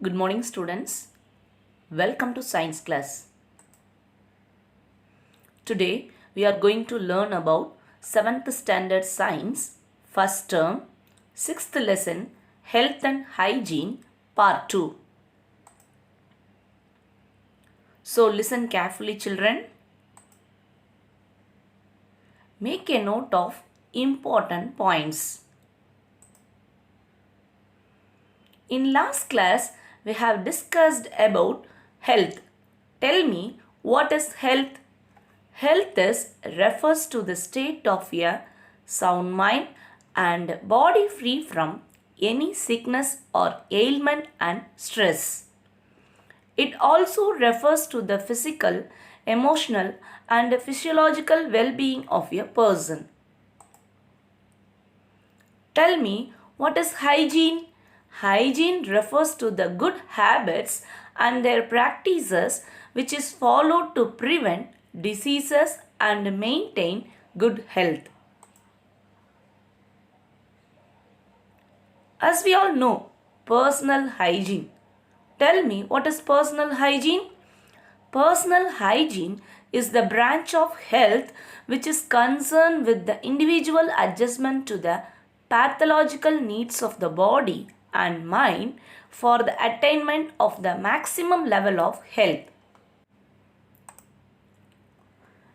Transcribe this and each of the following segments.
Good morning, students. Welcome to science class. Today we are going to learn about 7th standard science, first term, 6th lesson, health and hygiene, part 2. So listen carefully, children. Make a note of important points. In last class, we have discussed about health. Tell me, what is health? Health refers to the state of a sound mind and body free from any sickness or ailment and stress. It also refers to the physical, emotional and physiological well-being of a person. Tell me, what is hygiene? Hygiene refers to the good habits and their practices which is followed to prevent diseases and maintain good health. As we all know, personal hygiene. Tell me, what is personal hygiene? Personal hygiene is the branch of health which is concerned with the individual adjustment to the pathological needs of the body and mind for the attainment of the maximum level of health.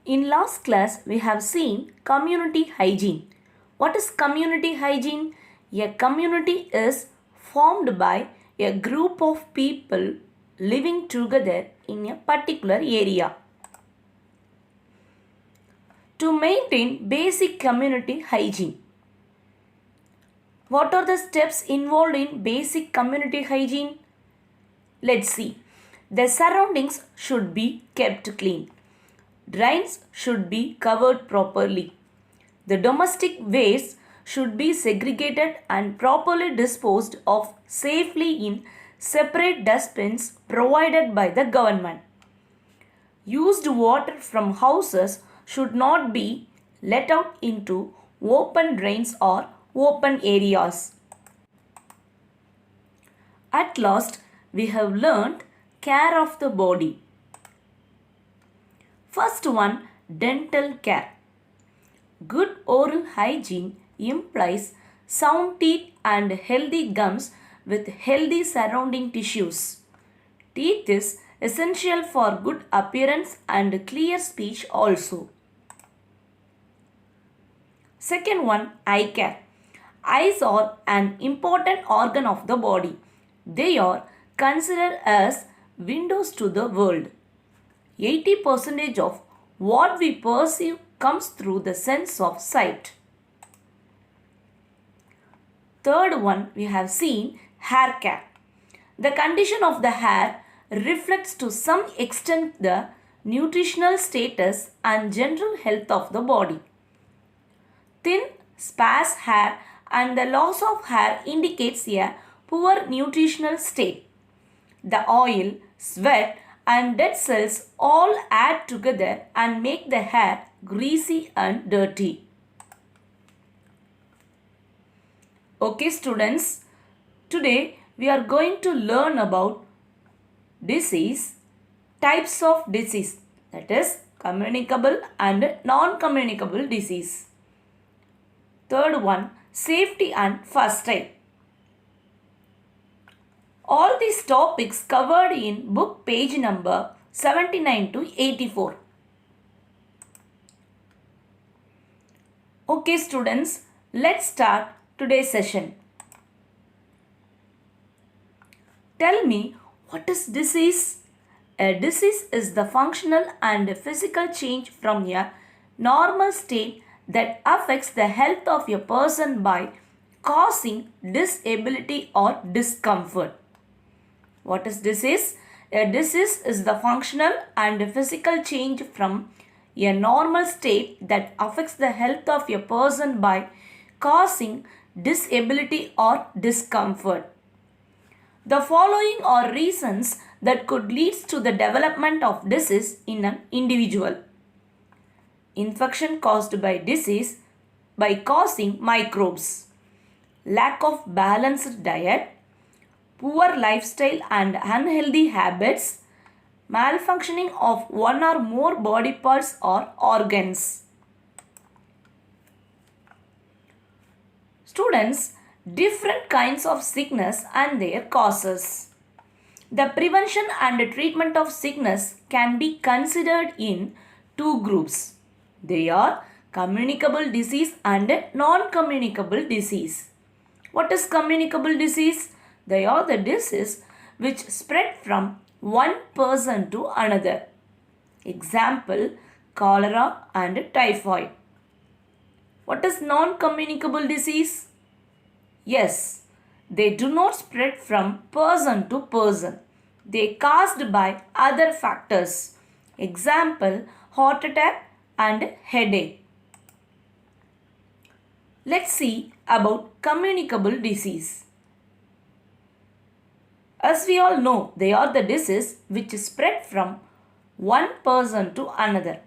In last class, we have seen community hygiene. What is community hygiene? A community is formed by a group of people living together in a particular area. To maintain basic community hygiene. What are the steps involved in basic community hygiene? Let's see. The surroundings should be kept clean. Drains should be covered properly. The domestic waste should be segregated and properly disposed of safely in separate dustbins provided by the government. Used water from houses should not be let out into open drains or open areas. At last, we have learned care of the body. First one, dental care. Good oral hygiene implies sound teeth and healthy gums with healthy surrounding tissues. Teeth is essential for good appearance and clear speech also. Second one, eye care. Eyes are an important organ of the body. They are considered as windows to the world. 80% of what we perceive comes through the sense of sight. Third one, we have seen hair care. The condition of the hair reflects to some extent the nutritional status and general health of the body. Thin, sparse hair and the loss of hair indicates a poor nutritional state. The oil, sweat and dead cells all add together and make the hair greasy and dirty. Okay students, today we are going to learn about disease, types of disease, that is communicable and non-communicable disease. Third one, safety and first aid. All these topics covered in book page number 79 to 84. Okay students, let's start today's session. Tell me, what is disease? A disease is the functional and physical change from a normal state that affects the health of a person by causing disability or discomfort. What is disease? A disease is the functional and physical change from a normal state that affects the health of a person by causing disability or discomfort. The following are reasons that could lead to the development of disease in an individual. Infection caused by disease by causing microbes. Lack of balanced diet. poor lifestyle and unhealthy habits, malfunctioning of one or more body parts or organs. Students, different kinds of sickness and their causes. The prevention and treatment of sickness can be considered in two groups. They are communicable disease and non-communicable disease. What is communicable disease? They are the disease which spread from one person to another. Example, cholera and typhoid. What is non-communicable disease? Yes, they do not spread from person to person. They are caused by other factors. Example, heart attack and headache. Let's see about communicable disease. As we all know, they are the disease which spread from one person to another.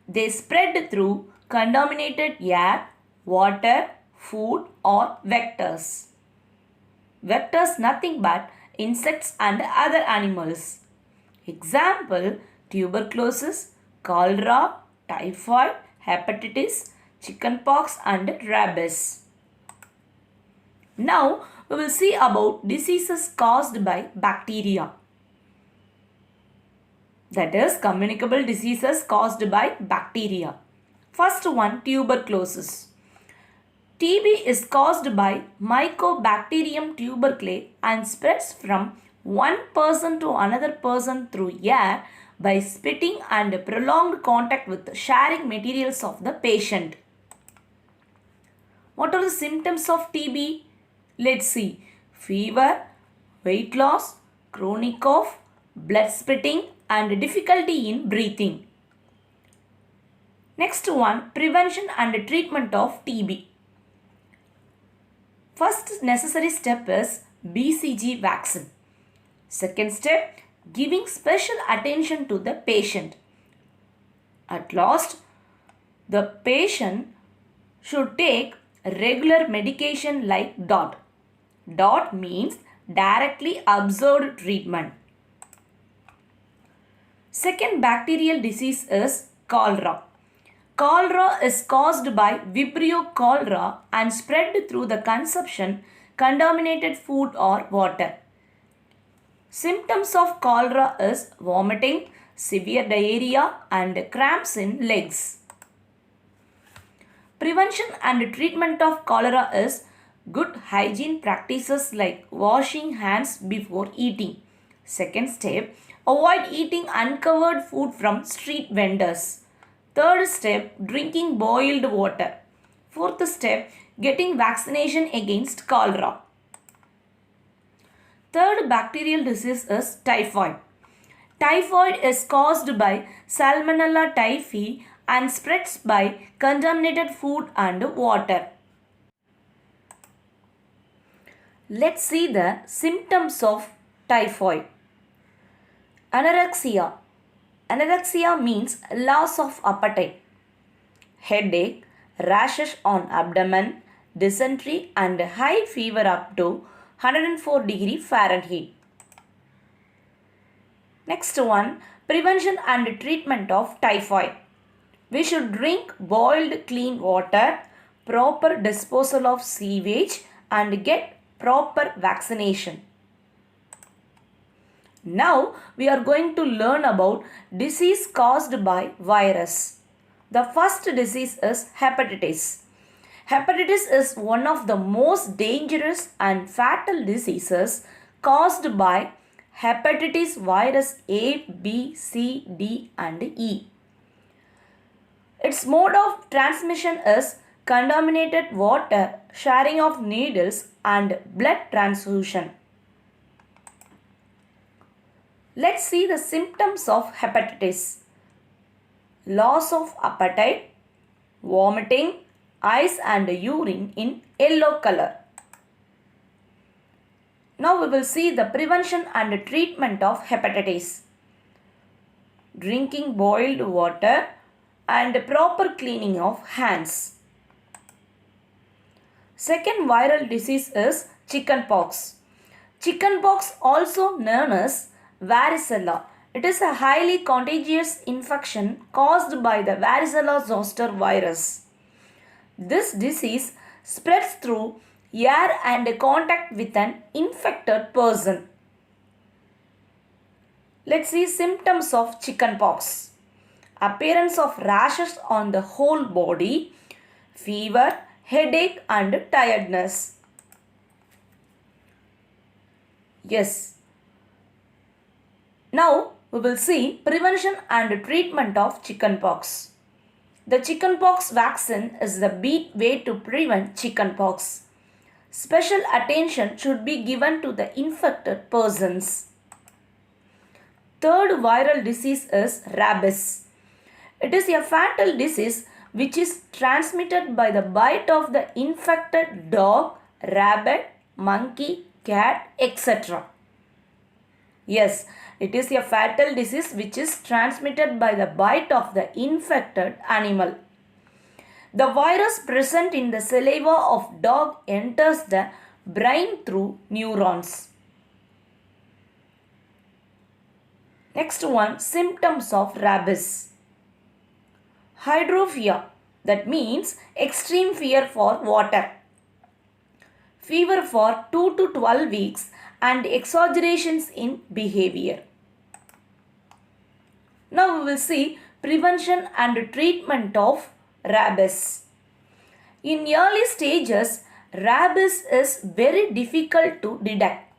They spread through contaminated air, water, food or vectors. Vectors nothing but insects and other animals. Example, tuberculosis, cholera, typhoid, hepatitis, chickenpox and rabies. Now we will see about diseases caused by bacteria. That is communicable diseases caused by bacteria. First one, tuberculosis. TB is caused by Mycobacterium tubercle and spreads from one person to another person through air by spitting and prolonged contact with sharing materials of the patient. What are the symptoms of TB? Let's see. Fever, weight loss, chronic cough, blood spitting and difficulty in breathing. Next one, prevention and treatment of TB. First necessary step is BCG vaccine. Second step, giving special attention to the patient. At last, the patient should take regular medication like DOT. DOT means directly observed treatment. Second bacterial disease is cholera. Cholera is caused by Vibrio cholera and spread through the consumption contaminated food or water. Symptoms of cholera is vomiting, severe diarrhea and cramps in legs. Prevention and treatment of cholera is good hygiene practices like washing hands before eating. Second step, avoid eating uncovered food from street vendors. Third step, drinking boiled water. Fourth step, getting vaccination against cholera. Third bacterial disease is typhoid. Typhoid is caused by Salmonella typhi and spreads by contaminated food and water. Let's see the symptoms of typhoid. Anorexia. Anorexia means loss of appetite. Headache, rashes on abdomen, dysentery and high fever up to 104 degree Fahrenheit. Next one, prevention and treatment of typhoid. We should drink boiled clean water, proper disposal of sewage and get proper vaccination. Now we are going to learn about disease caused by virus. The first disease is hepatitis. Hepatitis is one of the most dangerous and fatal diseases caused by hepatitis virus A, B, C, D and E. Its mode of transmission is contaminated water, sharing of needles and blood transfusion. Let's see the symptoms of hepatitis. Loss of appetite, vomiting, eyes and urine in yellow color. Now we will see the prevention and treatment of hepatitis. Drinking boiled water and proper cleaning of hands. Second viral disease is chickenpox. Chickenpox, also known as varicella. It is a highly contagious infection caused by the varicella zoster virus. This disease spreads through air and contact with an infected person. Let's see symptoms of chickenpox. Appearance of rashes on the whole body, fever, headache and tiredness. Yes. Now we will see prevention and treatment of chickenpox. The chickenpox vaccine is the best way to prevent chickenpox. Special attention should be given to the infected persons. Third viral disease is rabies. It is a fatal disease which is transmitted by the bite of the infected dog, rabbit, monkey, cat, etc. Yes, it is a fatal disease which is transmitted by the bite of the infected animal. The virus present in the saliva of dog enters the brain through neurons. Next one, symptoms of rabies. Hydrophobia, that means extreme fear for water. Fever for 2 to 12 weeks and exaggerations in behavior. Now we will see prevention and treatment of rabies. In early stages, rabies is very difficult to detect.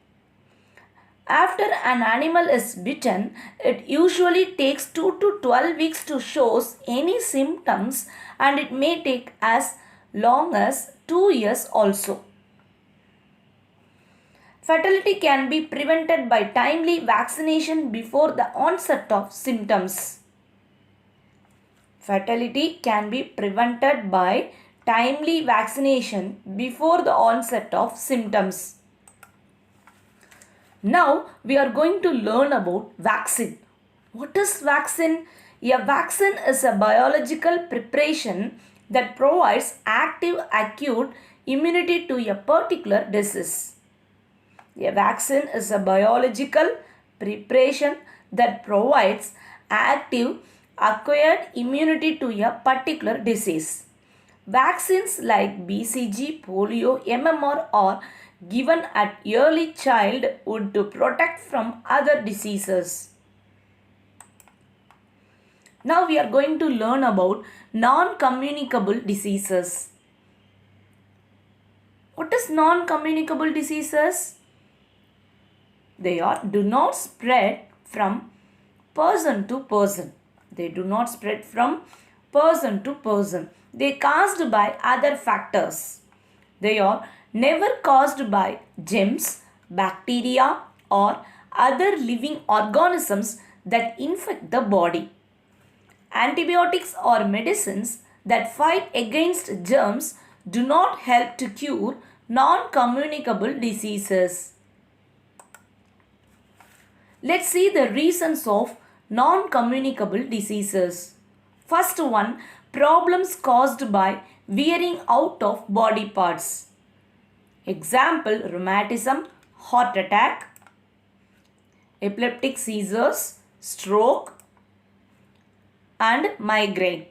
After an animal is bitten, it usually takes 2 to 12 weeks to show any symptoms, and it may take as long as 2 years also. Fatality can be prevented by timely vaccination before the onset of symptoms. Fatality can be prevented by timely vaccination before the onset of symptoms. Now we are going to learn about vaccine. What is vaccine? A vaccine is a biological preparation that provides active acute immunity to a particular disease. A vaccine is a biological preparation that provides active acquired immunity to a particular disease. Vaccines like BCG, polio, MMR are given at early childhood to protect from other diseases. Now we are going to learn about non-communicable diseases. What is non-communicable diseases? They do not spread from person to person. They do not spread from person to person. They are caused by other factors. They are never caused by germs, bacteria or other living organisms that infect the body. Antibiotics or medicines that fight against germs do not help to cure non-communicable diseases. Let's see the reasons of non-communicable diseases. First one, problems caused by wearing out of body parts. Example, rheumatism, heart attack, epileptic seizures, stroke and migraine.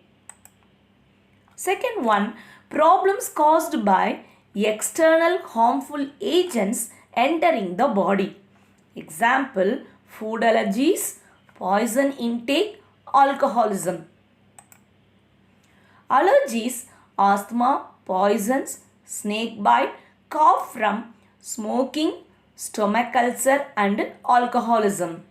Second one, problems caused by external harmful agents entering the body. Example, food allergies, poison intake, alcoholism. Allergies, asthma, poisons, snake bite, cough from smoking, stomach ulcer and alcoholism.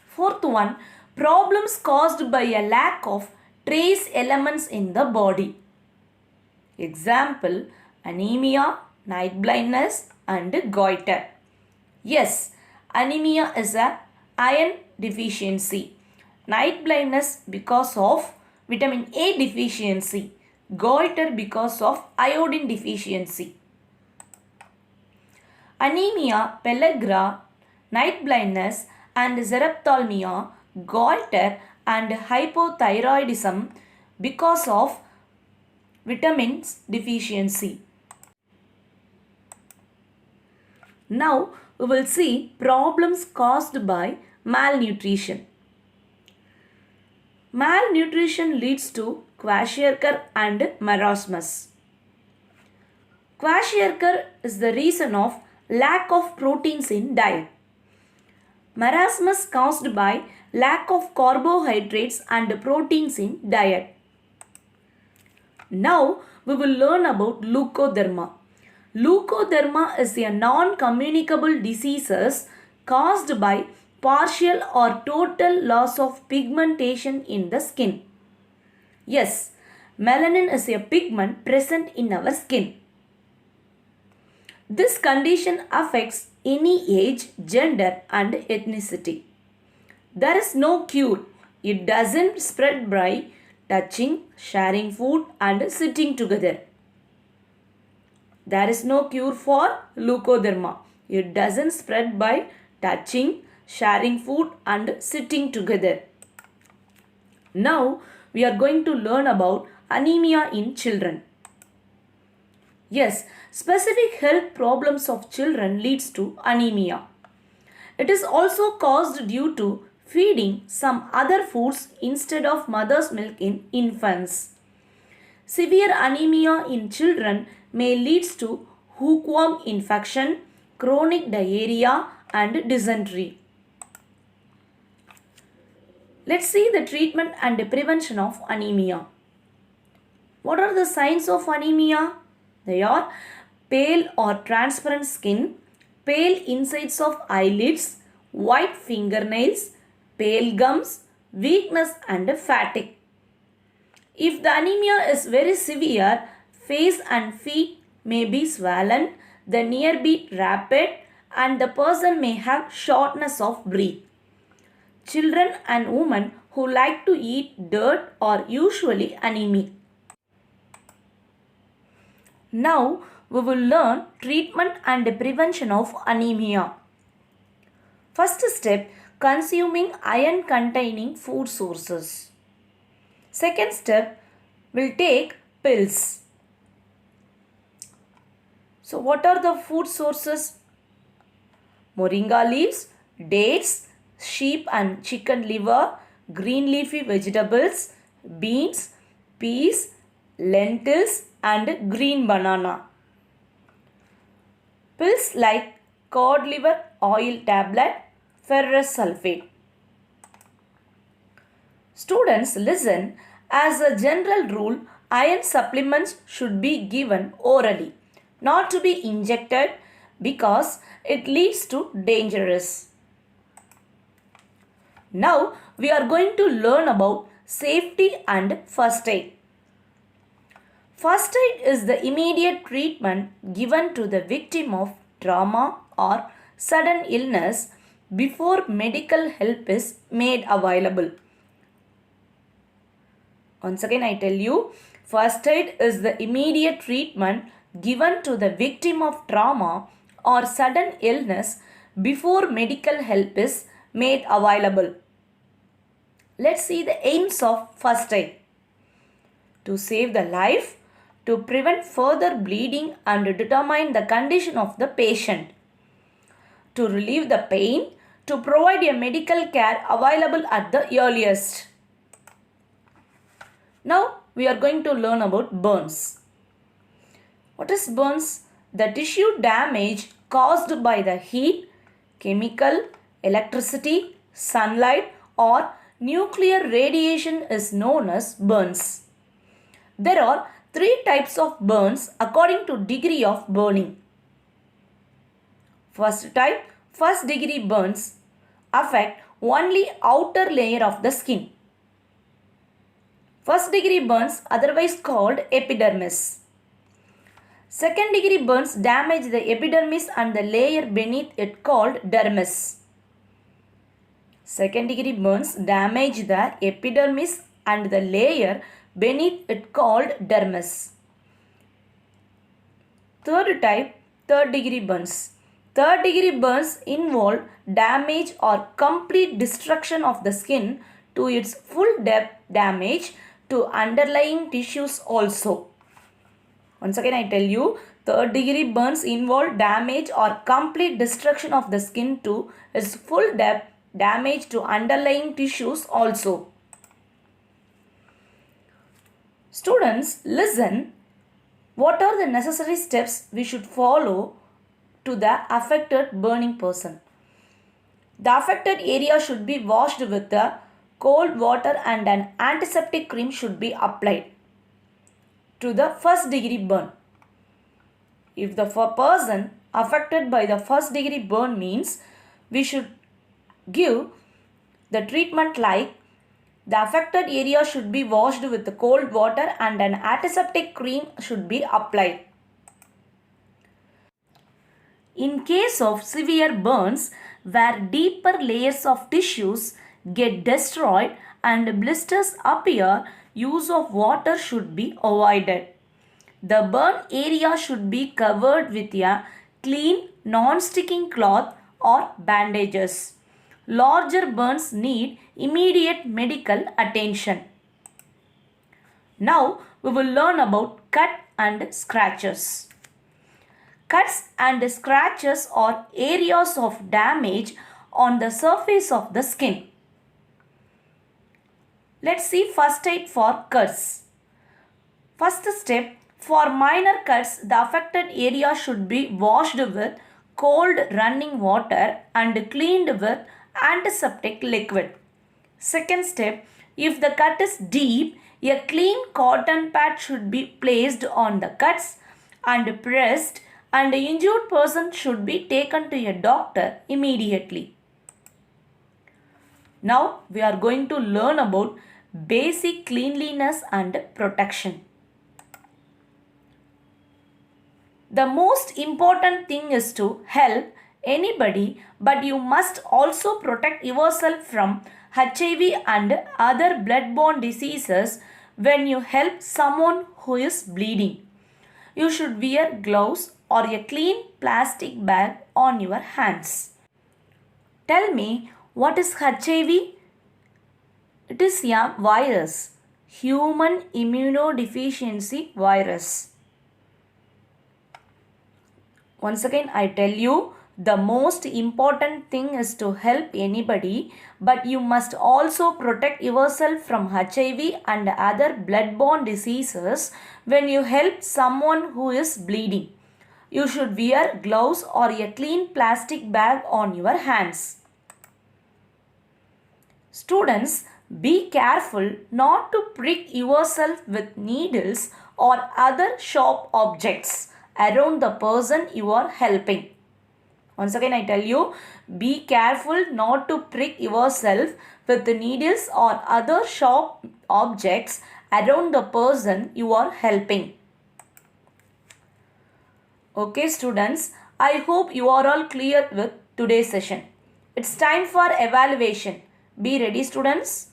Fourth one, problems caused by a lack of trace elements in the body. Example, anemia, night blindness and goiter. Yes, anemia is a iron deficiency. Night blindness because of vitamin A deficiency. Goiter because of iodine deficiency. Anemia, pellagra, night blindness and xerophthalmia, goiter and hypothyroidism because of vitamins deficiency. Now we will see problems caused by malnutrition. Malnutrition leads to kwashiorkor and marasmus. Kwashiorkor is the reason of lack of proteins in diet. Marasmus caused by lack of carbohydrates and proteins in diet. Now we will learn about Leukoderma. Leukoderma is a non-communicable disease caused by partial or total loss of pigmentation in the skin. Yes, melanin is a pigment present in our skin. This condition affects any age, gender and ethnicity. There is no cure. It doesn't spread by touching, sharing food and sitting together. There is no cure for Leukoderma. It doesn't spread by touching, sharing food and sitting together. Now we are going to learn about anemia in children. Yes, specific health problems of children leads to anemia. It is also caused due to feeding some other foods instead of mother's milk in infants. Severe anemia in children may lead to hookworm infection, chronic diarrhea and dysentery. Let's see the treatment and prevention of anemia. What are the signs of anemia? They are pale or transparent skin, pale insides of eyelids, white fingernails, pale gums, weakness and fatigue. If the anemia is very severe, face and feet may be swollen, the heartbeat rapid and the person may have shortness of breath. Children and women who like to eat dirt are usually anemic. Now we will learn treatment and prevention of anemia. First step, consuming iron containing food sources. Second step, we'll take pills. So what are the food sources? Moringa leaves, dates, sheep and chicken liver, green leafy vegetables, beans, peas, lentils and green banana. Pills like cod liver oil tablet, ferrous sulfate. Students, listen. As a general rule, iron supplements should be given orally, not to be injected because it leads to dangerous. Now we are going to learn about safety and first aid. First aid is the immediate treatment given to the victim of trauma or sudden illness before medical help is made available. Once again I tell you, first aid is the immediate treatment given to the victim of trauma or sudden illness before medical help is made available. Let's see the aims of first aid. To save the life, to prevent further bleeding and determine the condition of the patient, to relieve the pain, to provide a medical care available at the earliest. Now we are going to learn about burns. What is burns? The tissue damage caused by the heat, chemical, electricity, sunlight or nuclear radiation is known as burns. There are 3 types of burns according to degree of burning. First type, first degree burns affect only outer layer of the skin. First degree burns otherwise called epidermis. Second degree burns damage the epidermis and the layer beneath it called dermis. Second degree burns damage the epidermis and the layer beneath it called dermis. Third type, third degree burns. Third degree burns involve damage or complete destruction of the skin to its full depth, damage to underlying tissues also. Once again I tell you, Third degree burns involve damage or complete destruction of the skin to its full depth, damage to underlying tissues also. Students, listen. What are the necessary steps we should follow to the affected burning person? The affected area should be washed with the cold water and an antiseptic cream should be applied to the first degree burn. If the person affected by the first degree burn means, we should give the treatment like the affected area should be washed with the cold water and an antiseptic cream should be applied. In case of severe burns where deeper layers of tissues get destroyed and blisters appear, use of water should be avoided. The burn area should be covered with a clean, non-sticking cloth or bandages. Larger burns need immediate medical attention. Now we will learn about cut and scratches. Cuts and scratches are areas of damage on the surface of the skin. Let's see first aid for cuts. First step, for minor cuts, the affected area should be washed with cold running water and cleaned with antiseptic liquid. Second step, if the cut is deep, a clean cotton pad should be placed on the cuts and pressed, and the injured person should be taken to a doctor immediately. Now we are going to learn about basic cleanliness and protection. The most important thing is to help anybody, but you must also protect yourself from HIV and other bloodborne diseases when you help someone who is bleeding. You should wear gloves or a clean plastic bag on your hands. Tell me, what is HIV? It is a virus, human immunodeficiency virus. Once again, I tell you, the most important thing is to help anybody, but you must also protect yourself from HIV and other bloodborne diseases when you help someone who is bleeding. You should wear gloves or a clean plastic bag on your hands. Students, be careful not to prick yourself with needles or other sharp objects around the person you are helping. Once again I tell you, be careful not to prick yourself with the needles or other sharp objects around the person you are helping. Okay students, I hope you are all clear with today's session. It's time for evaluation. Be ready students.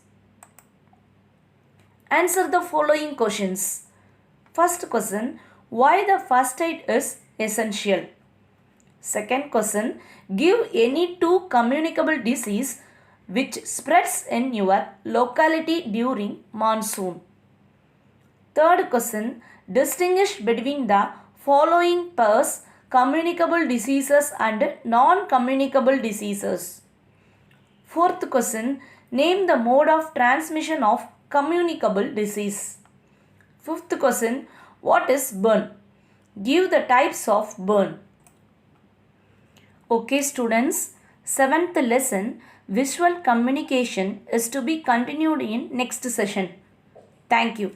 Answer the following questions. First question, why the first aid is essential? Second question, give any two communicable disease which spreads in your locality during monsoon. Third question, distinguish between the following pairs, communicable diseases and non-communicable diseases. Fourth question, name the mode of transmission of communicable disease. Fifth question, what is burn? Give the types of burn. Okay students, 7th lesson, visual communication is to be continued in next session. Thank you.